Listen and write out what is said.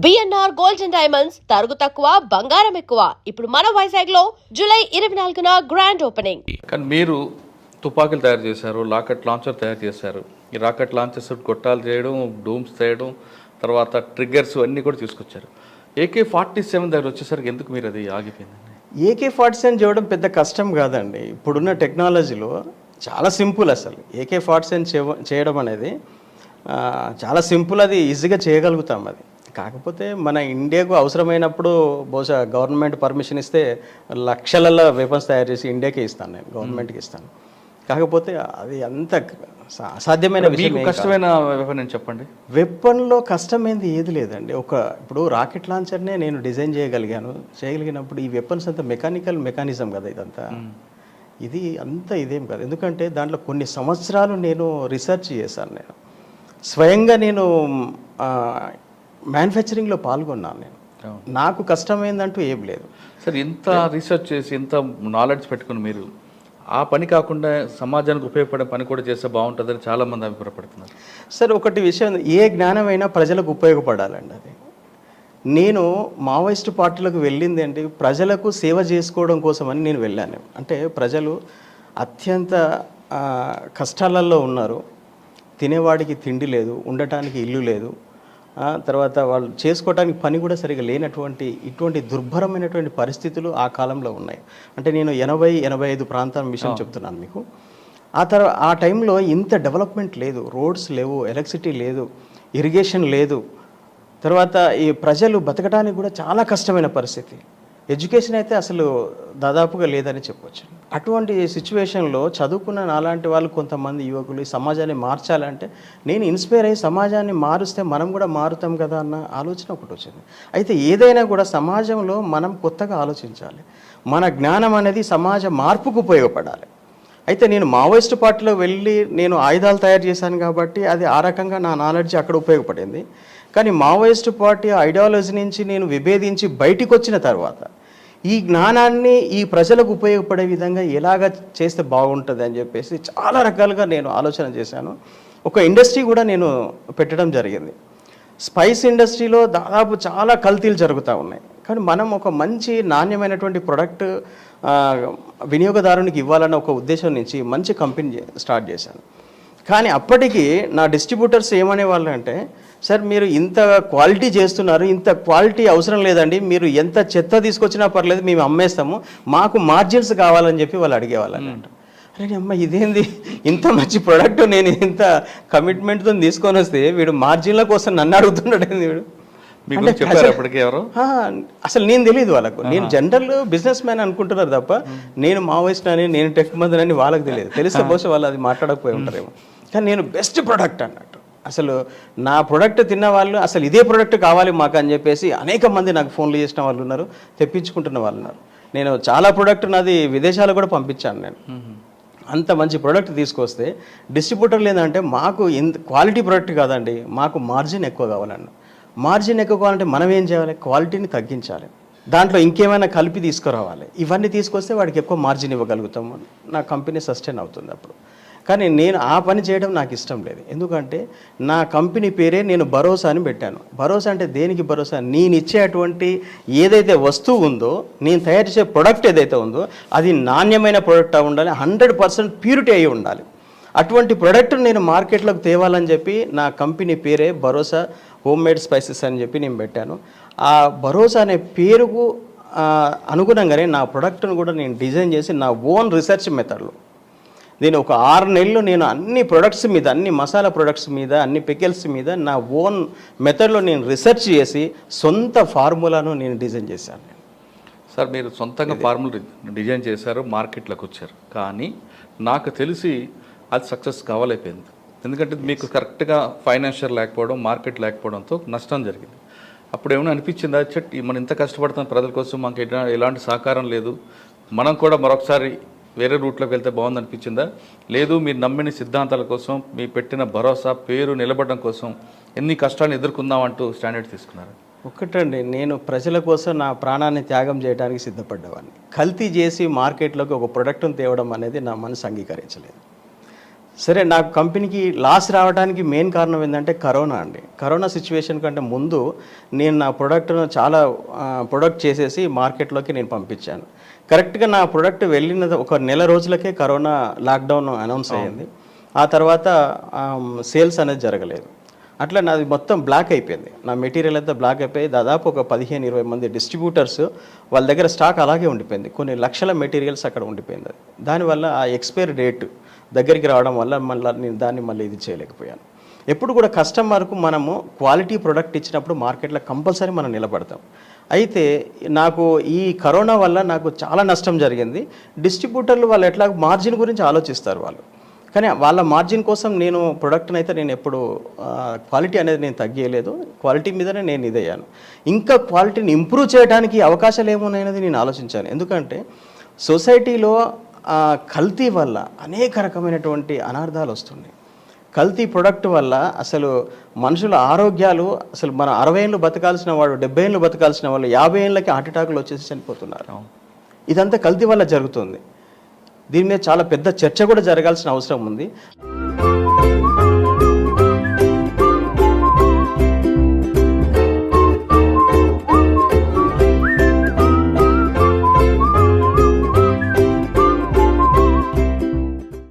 BNR gold and diamonds తరుగు తక్కువ బంగారం ఎక్కువ. ఇప్పుడు మన వైజాగ్ లో జూలై 24న గ్రాండ్ ఓపెనింగ్. కానీ మీరు తుపాకీలు తయారు చేశారు, రాకెట్ లాంచర్ తయారు చేశారు. ఈ రాకెట్ లాంచర్స్ గొట్టాలు చేయడం, డూమ్స్ చేయడం, తర్వాత ట్రిగ్గర్స్ అన్నీ కూడా తీసుకొచ్చారు. AK-47 దగ్గర వచ్చేసరికి ఎందుకు మీరు అది ఆగిపోయిందండి? AK-47 చేయడం పెద్ద కష్టం కాదండి. ఇప్పుడున్న టెక్నాలజీలో చాలా సింపుల్. అసలు AK-47 చేయడం అనేది చాలా సింపుల్. అది ఈజీగా చేయగలుగుతాం. అది కాకపోతే మన ఇండియాకు అవసరమైనప్పుడు బహుశా గవర్నమెంట్ పర్మిషన్ ఇస్తే లక్షలలో వెపన్స్ తయారు చేసి ఇండియాకే ఇస్తాను, నేను గవర్నమెంట్కి ఇస్తాను. కాకపోతే అది అంత అసాధ్యమైన విషయం. కష్టమైన వెపన్ అని చెప్పండి. వెపన్లో కష్టమైంది ఏది లేదండి. ఇప్పుడు రాకెట్ లాంచర్నే నేను డిజైన్ చేయగలిగినప్పుడు ఈ వెపన్స్ అంతా మెకానిజం కదా. ఇదంతా ఇది అంతా ఇదేం కాదు. ఎందుకంటే దాంట్లో కొన్ని సంవత్సరాలు నేను రీసెర్చ్ చేశాను. నేను స్వయంగా నేను మ్యానుఫ్యాక్చరింగ్లో పాల్గొన్నాను. నేను నాకు కష్టమైందంటూ ఏం లేదు. సార్, ఇంత రీసెర్చ్ చేసి ఇంత నాలెడ్జ్ పెట్టుకుని మీరు ఆ పని కాకుండా సమాజానికి ఉపయోగపడే పని కూడా చేస్తే బాగుంటుందని చాలామంది అభిప్రాయపడుతున్నారు. సార్, ఒకటి విషయం, ఏ జ్ఞానమైనా ప్రజలకు ఉపయోగపడాలండి. అది నేను మావోయిస్ట్ పార్టీలకు వెళ్ళింది అంటే ప్రజలకు సేవ చేసుకోవడం కోసమని నేను వెళ్ళాను. అంటే ప్రజలు అత్యంత కష్టాలలో ఉన్నారు. తినేవాడికి తిండి లేదు, ఉండటానికి ఇల్లు లేదు, తర్వాత వాళ్ళు చేసుకోవడానికి పని కూడా సరిగా లేనటువంటి ఇటువంటి దుర్భరమైనటువంటి పరిస్థితులు ఆ కాలంలో ఉన్నాయి. అంటే నేను 80-85 ప్రాంతం విషయం చెప్తున్నాను మీకు. ఆ టైంలో ఇంత డెవలప్మెంట్ లేదు, రోడ్స్ లేవు, ఎలక్ట్రిసిటీ లేదు, ఇరిగేషన్ లేదు. తర్వాత ఈ ప్రజలు బతకడానికి కూడా చాలా కష్టమైన పరిస్థితి. ఎడ్యుకేషన్ అయితే అసలు దాదాపుగా లేదని చెప్పొచ్చు. అటువంటి సిచ్యువేషన్లో చదువుకున్న నాలాంటి వాళ్ళు కొంతమంది యువకులు ఈ సమాజాన్ని మార్చాలంటే నేను ఇన్స్పైర్ అయ్యి సమాజాన్ని మారుస్తే మనం కూడా మారుతాం కదా అన్న ఆలోచన ఒకటి వచ్చింది. అయితే ఏదైనా కూడా సమాజంలో మనం కొత్తగా ఆలోచించాలి. మన జ్ఞానం అనేది సమాజ మార్పుకు ఉపయోగపడాలి. అయితే నేను మావోయిస్ట్ పార్టీలో వెళ్ళి నేను ఆయుధాలు తయారు చేశాను కాబట్టి అది ఆ రకంగా నా నాలెడ్జ్ అక్కడ ఉపయోగపడింది. కానీ మావోయిస్ట్ పార్టీ ఐడియాలజీ నుంచి నేను విభేదించి బయటికి వచ్చిన తర్వాత ఈ జ్ఞానాన్ని ఈ ప్రజలకు ఉపయోగపడే విధంగా ఎలాగ చేస్తే బాగుంటుంది అని చెప్పేసి చాలా రకాలుగా నేను ఆలోచన చేశాను. ఒక ఇండస్ట్రీ కూడా నేను పెట్టడం జరిగింది. స్పైస్ ఇండస్ట్రీలో దాదాపు చాలా కల్తీలు జరుగుతూ ఉన్నాయి. కానీ మనం ఒక మంచి నాణ్యమైనటువంటి ప్రొడక్ట్ వినియోగదారునికి ఇవ్వాలన్న ఒక ఉద్దేశం నుంచి మంచి కంపెనీ స్టార్ట్ చేశాను. కానీ అప్పటికి నా డిస్ట్రిబ్యూటర్స్ ఏమనేవాళ్ళు అంటే, సార్ మీరు ఇంత క్వాలిటీ చేస్తున్నారు, ఇంత క్వాలిటీ అవసరం లేదండి, మీరు ఎంత చెత్త తీసుకొచ్చినా పర్లేదు, మేము అమ్మేస్తాము, మాకు మార్జిన్స్ కావాలని చెప్పి వాళ్ళు అడిగేవాళ్ళని అంట. అరే అమ్మ, ఇదేంది, ఇంత మంచి ప్రోడక్ట్ నేను ఇంత కమిట్మెంట్తో తీసుకొని వస్తే వీడు మార్జిన్ల కోసం నన్ను అడుగుతున్నాడు వీడు. అసలు నేను తెలియదు వాళ్ళకు. నేను జనరల్ బిజినెస్ మ్యాన్ అనుకుంటున్నారు తప్ప నేను మావోయిస్ట్ అని, నేను టెక్ మంది అని వాళ్ళకి తెలియదు. తెలిస్తే బహుశా వాళ్ళు అది మాట్లాడకపోయి ఉంటారేమో. కానీ నేను బెస్ట్ ప్రోడక్ట్ అన్నట్టు, అసలు నా ప్రోడక్ట్ తిన్న వాళ్ళు అసలు ఇదే ప్రోడక్ట్ కావాలి మాకు అని చెప్పేసి అనేక మంది నాకు ఫోన్లు చేసిన వాళ్ళు ఉన్నారు, తెప్పించుకుంటున్న వాళ్ళు ఉన్నారు. నేను చాలా ప్రోడక్ట్ నాది విదేశాలు కూడా పంపించాను. నేను అంత మంచి ప్రోడక్ట్ తీసుకొస్తే డిస్ట్రిబ్యూటర్లు ఏంటంటే, మాకు ఇంత క్వాలిటీ ప్రోడక్ట్ కాదండి, మాకు మార్జిన్ ఎక్కువ కావాలన్న. మార్జిన్ ఎక్కువ కావాలంటే మనం ఏం చేయాలి, క్వాలిటీని తగ్గించాలి, దాంట్లో ఇంకేమైనా కలిపి తీసుకురావాలి. ఇవన్నీ తీసుకొస్తే వాడికి ఎక్కువ మార్జిన్ ఇవ్వగలుగుతాము, నా కంపెనీ సస్టైన్ అవుతుంది అప్పుడు. కానీ నేను ఆ పని చేయడం నాకు ఇష్టం లేదు. ఎందుకంటే నా కంపెనీ పేరే నేను భరోసా అని పెట్టాను. భరోసా అంటే దేనికి భరోసా, నేను ఇచ్చేటువంటి ఏదైతే వస్తువు ఉందో, నేను తయారు చేసే ప్రొడక్ట్ ఏదైతే ఉందో అది నాణ్యమైన ప్రొడక్ట్ ఉండాలి, 100% ప్యూరిటీ అయి ఉండాలి. అటువంటి ప్రొడక్ట్ నేను మార్కెట్లోకి తేవాలని చెప్పి నా కంపెనీ పేరే భరోసా హోమ్ మేడ్ స్పైసెస్ అని చెప్పి నేను పెట్టాను. ఆ భరోసా అనే పేరుకు అనుగుణంగానే నా ప్రొడక్ట్ను కూడా నేను డిజైన్ చేసి నా ఓన్ రీసెర్చ్ మెథడ్లో నేను ఒక 6 నెలలు నేను అన్ని ప్రొడక్ట్స్ మీద, అన్ని మసాలా ప్రొడక్ట్స్ మీద, అన్ని పికిల్స్ మీద నా ఓన్ మెథడ్లో నేను రీసెర్చ్ చేసి సొంత ఫార్ములాను నేను డిజైన్ చేశాను. సార్, మీరు సొంతంగా ఫార్ములా డిజైన్ చేశారు, మార్కెట్లోకి వచ్చారు. కానీ నాకు తెలిసి అది సక్సెస్ కావాలైపోయింది. ఎందుకంటే మీకు కరెక్ట్గా ఫైనాన్షియల్ లేకపోవడం, మార్కెట్ లేకపోవడంతో నష్టం జరిగింది. అప్పుడు ఏమైనా అనిపించిందా, మనం ఇంత కష్టపడుతున్న ప్రజల కోసం మాకు ఎలాంటి సహకారం లేదు, మనం కూడా మరొకసారి వేరే రూట్లోకి వెళ్తే బాగుంది అనిపించిందా? లేదు, మీరు నమ్మిన సిద్ధాంతాల కోసం, మీ పెట్టిన భరోసా పేరు నిలబడడం కోసం ఎన్ని కష్టాలను ఎదుర్కొందామంటూ స్టాండర్డ్ తీసుకున్నారు? ఒకటండి, నేను ప్రజల కోసం నా ప్రాణాన్ని త్యాగం చేయడానికి సిద్ధపడ్డవాడిని. కల్తీ చేసి మార్కెట్లోకి ఒక ప్రొడక్ట్ను తేవడం అనేది నా మనసు అంగీకరించలేదు. సరే, నాకు కంపెనీకి లాస్ రావడానికి మెయిన్ కారణం ఏంటంటే కరోనా అండి. కరోనా సిచ్యువేషన్ కంటే ముందు నేను నా ప్రొడక్ట్ను చాలా ప్రొడక్ట్ చేసేసి మార్కెట్లోకి నేను పంపించాను. కరెక్ట్గా నా ప్రొడక్ట్ వెళ్ళిన ఒక నెల రోజులకే కరోనా లాక్డౌన్ అనౌన్స్ అయ్యింది. ఆ తర్వాత సేల్స్ అనేది జరగలేదు. అట్లా నాది మొత్తం బ్లాక్ అయిపోయింది. నా మెటీరియల్ అంతా బ్లాక్ అయిపోయి దాదాపు ఒక 15-20 మంది డిస్ట్రిబ్యూటర్స్ వాళ్ళ దగ్గర స్టాక్ అలాగే ఉండిపోయింది. కొన్ని లక్షల మెటీరియల్స్ అక్కడ ఉండిపోయింది. దానివల్ల ఆ ఎక్స్పైరీ డేట్ దగ్గరికి రావడం వల్ల నేను దాన్ని మళ్ళీ ఇది చేయలేకపోయాను. ఎప్పుడు కూడా కస్టమర్కు మనము క్వాలిటీ ప్రొడక్ట్ ఇచ్చినప్పుడు మార్కెట్లో కంపల్సరీ మనం నిలబడతాం. అయితే నాకు ఈ కరోనా వల్ల నాకు చాలా నష్టం జరిగింది. డిస్ట్రిబ్యూటర్లు వాళ్ళు ఎట్లా మార్జిన్ గురించి ఆలోచిస్తారు వాళ్ళు, కానీ వాళ్ళ మార్జిన్ కోసం నేను ప్రొడక్ట్ని అయితే నేను ఎప్పుడు క్వాలిటీ అనేది నేను తగ్గియలేదు. క్వాలిటీ మీదనే నేను ఇదయ్యాను. ఇంకా క్వాలిటీని ఇంప్రూవ్ చేయడానికి అవకాశాలు ఏమున్నాయనేది నేను ఆలోచించాను. ఎందుకంటే సొసైటీలో కల్తీ వల్ల అనేక రకమైనటువంటి అనార్థాలు వస్తున్నాయి. కల్తీ ప్రొడక్ట్ వల్ల అసలు మనుషుల ఆరోగ్యాలు, అసలు మన 60 ఏళ్ళు బతకాల్సిన వాడు 70 ఏళ్ళు బతకాల్సిన వాళ్ళు 50 ఏళ్ళకి హార్ట్ అటాకులు వచ్చేసి చనిపోతున్నారు. ఇదంతా కల్తీ వల్ల జరుగుతుంది. దీని మీద చాలా పెద్ద చర్చ కూడా జరగాల్సిన అవసరం ఉంది.